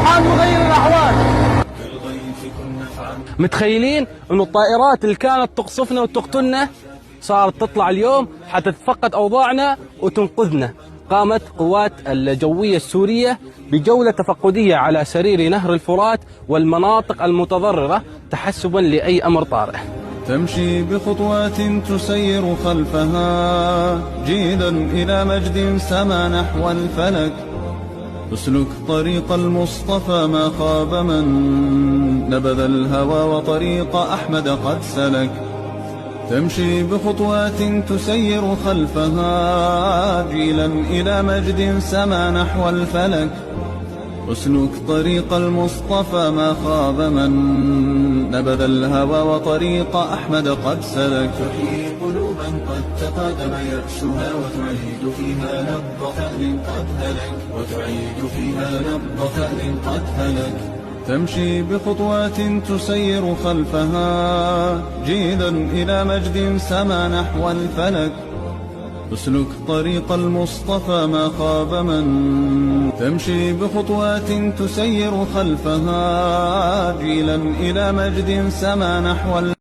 سبحان مغير الأحوال. متخيلين إنه الطائرات اللي كانت تقصفنا وتقتلنا صارت تطلع اليوم حتى تتفقد أوضاعنا وتنقذنا. قامت قوات الجوية السورية بجولة تفقدية على سرير نهر الفرات والمناطق المتضررة تحسبا لأي أمر طارئ. تمشي بخطوات تسير خلفها جيدا إلى مجد سما نحو الفلك. اسلك طريق المصطفى ما خاب من نبذ الهوى وطريق أحمد قد سلك. تمشي بخطوات تسير خلفها جيلا إلى مجد سما نحو الفلك. اسلك طريق المصطفى ما خاب من نبذ الهوى وطريق أحمد قد سلك. تحيي قلوبا قد تقادم يأسها وتعيد فيها نبض ثأر قد هلك. وتعيد فيها نبض ثأر قد هلك. تمشي بخطوات تسير خلفها جيدا إلى مجد سما نحو الفلك. اسلك طريق المصطفى ما خاب من. تمشي بخطوات تسير خلفها جيلا إلى مجد سما نحو الفلك.